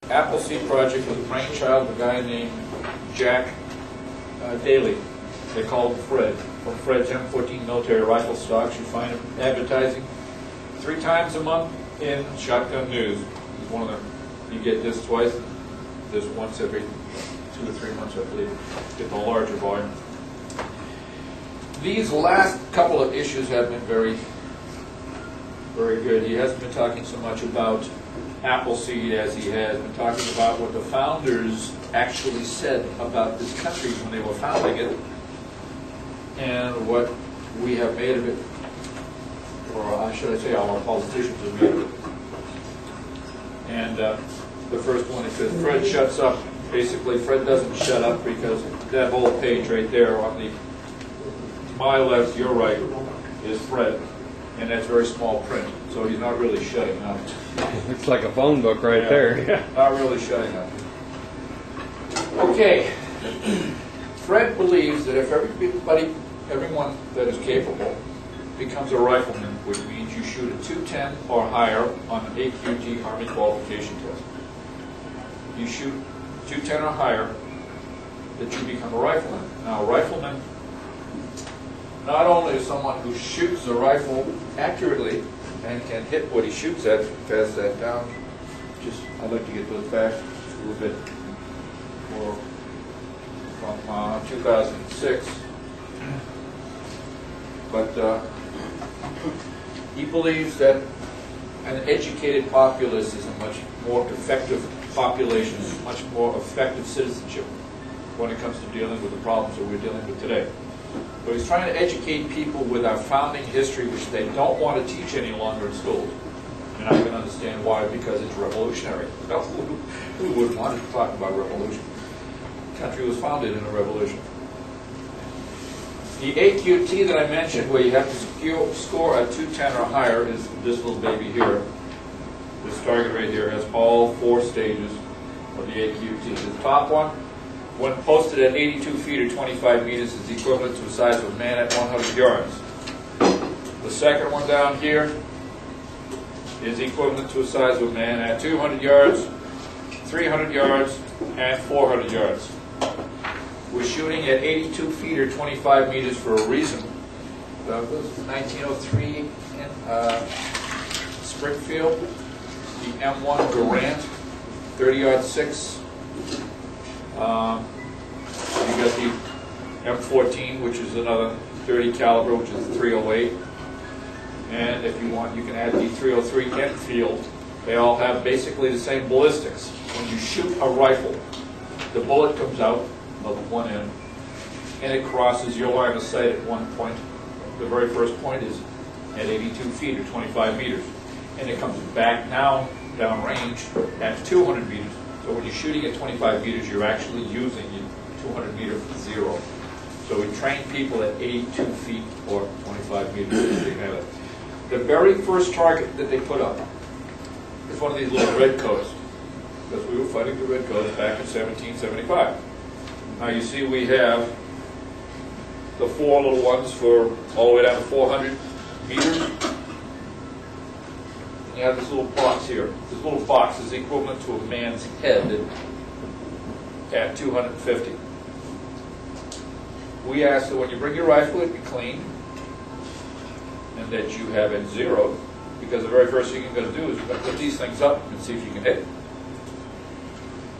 AppleSeed Project was a brainchild of a guy named Jack Daly. They called him Fred. From Fred's M14 military rifle stocks, you find him advertising 3 times a month in Shotgun News. He's one of them. You get this twice, this once every 2 or 3 months, I believe. Get the larger volume. These last couple of issues have been very, very good. He hasn't been talking so much about Appleseed as he has been talking about what the founders actually said about this country when they were founding it, and what we have made of it, or should I say our politicians have made of it. And the first one, it says, Fred shuts up. Basically, Fred doesn't shut up because that whole page right there on the, my left, your right, is Fred. And that's very small print, so he's not really shutting up. It's like a phone book right there. Not really shutting up. Okay. Fred believes that if everyone that is capable becomes a rifleman, which means you shoot a 210 or higher on an AQT Army qualification test. You shoot 210 or higher, that you become a rifleman. Now, a rifleman not only is someone who shoots the rifle accurately and can hit what he shoots at. Pass that down. I'd like to get those back just a little bit more from 2006. But he believes that an educated populace is a much more effective population, much more effective citizenship when it comes to dealing with the problems that we're dealing with today. But he's trying to educate people with our founding history, which they don't want to teach any longer in schools. And I can understand why, because it's revolutionary. Who would want to talk about revolution? The country was founded in a revolution. The AQT that I mentioned, where you have to score a 210 or higher, is this little baby here. This target right here has all 4 stages of the AQT. The top one, when posted at 82 feet or 25 meters, is equivalent to the size of a man at 100 yards. The second one down here is equivalent to the size of a man at 200 yards, 300 yards, and 400 yards. We're shooting at 82 feet or 25 meters for a reason. That was 1903 in Springfield. The M1 Garand, 30-06. You got the M14, which is another 30 caliber, which is 308. And if you want, you can add the 303 Enfield. They all have basically the same ballistics. When you shoot a rifle, the bullet comes out of one end, and it crosses your line of sight at one point. The very first point is at 82 feet or 25 meters. And it comes back down range at 200 meters. So when you're shooting at 25 meters, you're actually using your 200 meter zero. So we train people at 82 feet or 25 meters. The very first target that they put up is one of these little redcoats, because we were fighting the redcoats back in 1775. Now you see we have the 4 little ones for all the way down to 400 meters. You have this little box here. This little box is equivalent to a man's head at 250. We ask that when you bring your rifle, it be clean, and that you have it zeroed, because the very first thing you're going to do is you're going to put these things up and see if you can hit.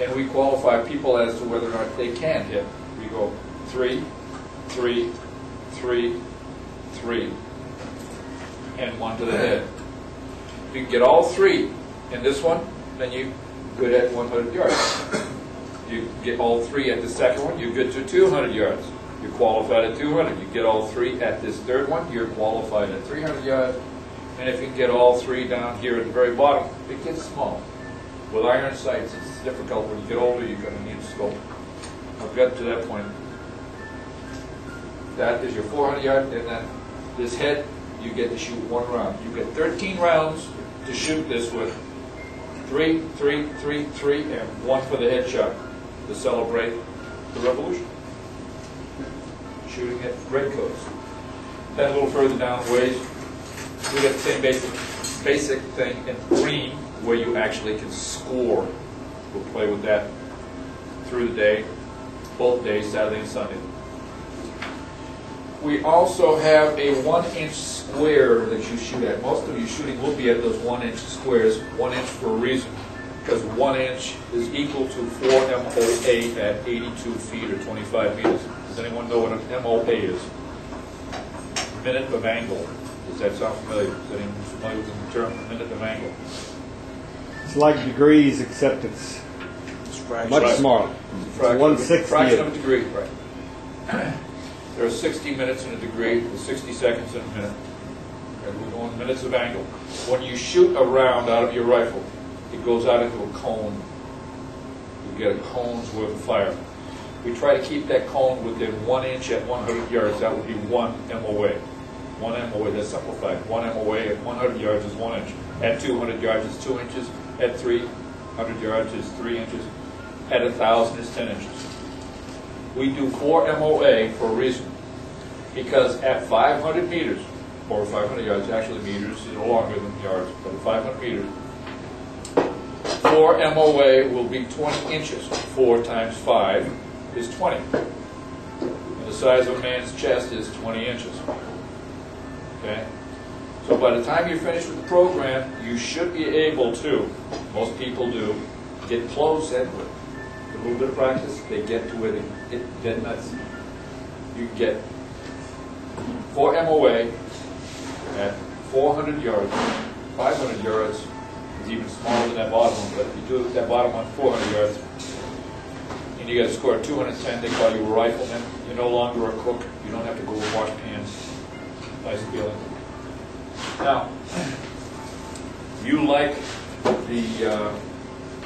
And we qualify people as to whether or not they can hit. We go 3, 3, 3, 3, and 1 to the head. If you can get all 3 in this one, then you're good at 100 yards. You get all 3 at the second one, you're good to 200 yards. You're qualified at 200. You get all 3 at this third one, you're qualified at 300 yards. And if you can get all 3 down here at the very bottom, it gets small. With iron sights, it's difficult. When you get older, you're going to need a scope. I've got to that point. That is your 400 yard, and then this head, you get to shoot 1 round. You get 13 rounds to shoot this with. 3, 3, 3, 3, and 1 for the headshot to celebrate the revolution. Shooting at redcoats. Then a little further down the ways, we get the same basic thing in green, where you actually can score We'll play with that through the day, both days, Saturday and Sunday. We also have a 1-inch square that you shoot at. Most of you shooting will be at those 1-inch squares, 1 inch for a reason, because 1 inch is equal to 4 MOA at 82 feet or 25 meters. Does anyone know what an MOA is? Minute of angle. Does that sound familiar? Is anyone familiar with the term minute of angle? It's like degrees, except it's much smaller. It's 1/60. Fraction of a degree, right. There are 60 minutes in a degree, 60 seconds in a minute. And we're going minutes of angle. When you shoot a round out of your rifle, it goes out into a cone. You get a cone's worth of fire. We try to keep that cone within 1 inch at 100 yards. That would be 1 MOA. 1 MOA, that's simplified. 1 MOA at 100 yards is 1 inch. At 200 yards is 2 inches. At 300 yards is 3 inches. At 1,000 is 10 inches. We do 4 MOA for a reason. Because at 500 meters, or 500 yards, actually meters is longer than yards, but at 500 meters, 4 MOA will be 20 inches. 4 times 5 is 20. And the size of a man's chest is 20 inches. Okay? So by the time you're finished with the program, you should be able to, most people do, get close and with a little bit of practice, they get to where they get dead nuts. You get 4 MOA at 400 yards, 500 yards is even smaller than that bottom one, but if you do that bottom one 400 yards, and you get a score of 210, they call you a rifleman. You're no longer a cook. You don't have to go wash pans. Nice feeling. Now, you like the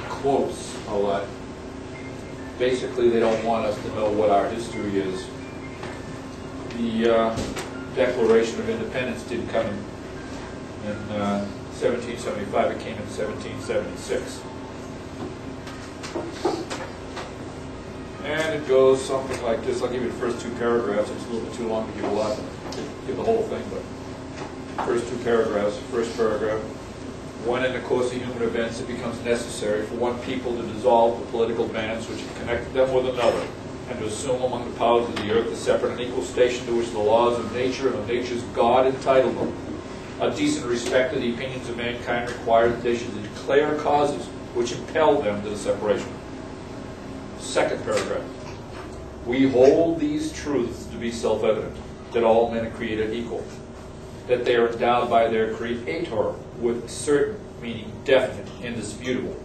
quotes a lot. Basically, they don't want us to know what our history is. The Declaration of Independence didn't come in 1775, it came in 1776. And it goes something like this. I'll give you the first 2 paragraphs. It's a little bit too long to give a lot, give the whole thing, but first 2 paragraphs. First paragraph. When in the course of human events it becomes necessary for one people to dissolve the political bands which have connected them with another, and to assume among the powers of the earth the separate and equal station to which the laws of nature and of nature's God entitle them. A decent respect to the opinions of mankind requires that they should declare causes which impel them to the separation. Second paragraph. We hold these truths to be self-evident, that all men are created equal, that they are endowed by their Creator with certain, meaning definite, indisputable,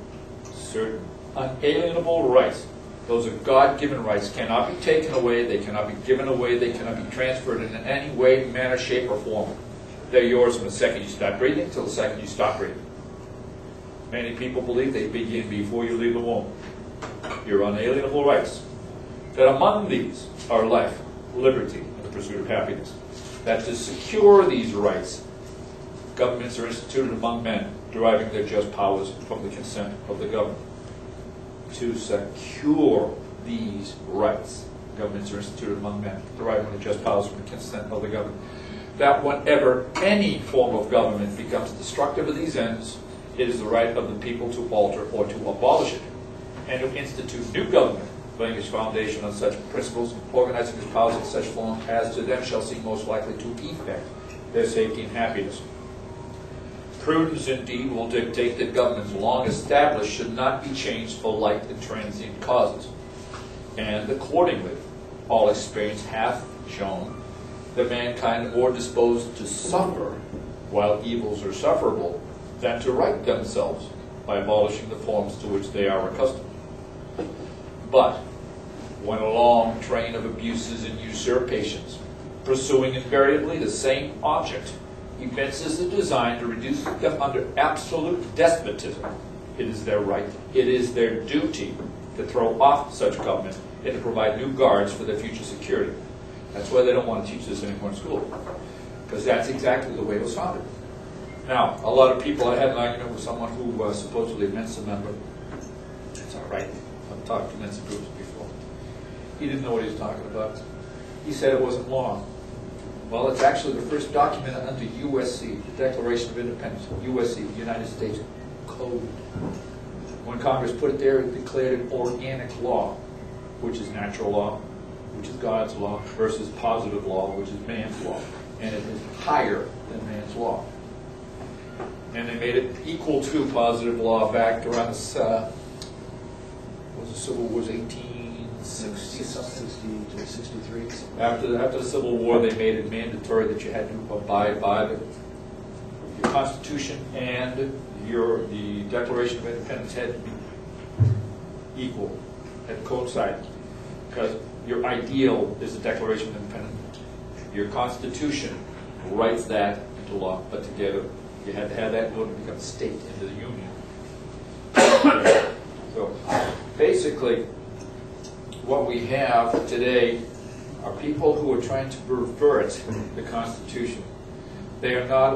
certain, unalienable rights. Those are God-given rights, cannot be taken away, they cannot be given away, they cannot be transferred in any way, manner, shape, or form. They're yours from the second you start breathing till the second you stop breathing. Many people believe they begin before you leave the womb. Your unalienable rights. That among these are life, liberty, and the pursuit of happiness. That to secure these rights, governments are instituted among men, deriving their just powers from the consent of the government. To secure these rights, governments are instituted among men, deriving their just powers from the consent of the government. That whenever any form of government becomes destructive of these ends, it is the right of the people to alter or to abolish it, and to institute new government, laying its foundation on such principles, organizing its powers in such form as to them shall seem most likely to effect their safety and happiness. Prudence, indeed, will dictate that governments long established should not be changed for light and transient causes. And accordingly, all experience hath shown that mankind are more disposed to suffer while evils are sufferable than to right themselves by abolishing the forms to which they are accustomed. But when a long train of abuses and usurpations, pursuing invariably the same object, evinces a design to reduce them under absolute despotism, it is their right, it is their duty to throw off such government and to provide new guards for their future security. That's why they don't want to teach this anymore in school, because that's exactly the way it was founded. Now, a lot of people, I had an argument with someone who was supposedly a Mensa member. It's all right. I've talked to Mensa groups before. He didn't know what he was talking about. He said it wasn't law. Well, it's actually the first document under USC, the Declaration of Independence, USC, United States Code. When Congress put it there, it declared it organic law, which is natural law, which is God's law, versus positive law, which is man's law. And it is higher than man's law. And they made it equal to positive law back around the Civil War, was 1860 something? 60 to 63. After the Civil War, they made it mandatory that you had to abide by your Constitution and the Declaration of Independence had to be equal, had to coincide. Because your ideal is the Declaration of Independence. Your Constitution writes that into law, but together you had to have that in order to become a state into the Union. So basically, what we have today are people who are trying to pervert the Constitution. They are not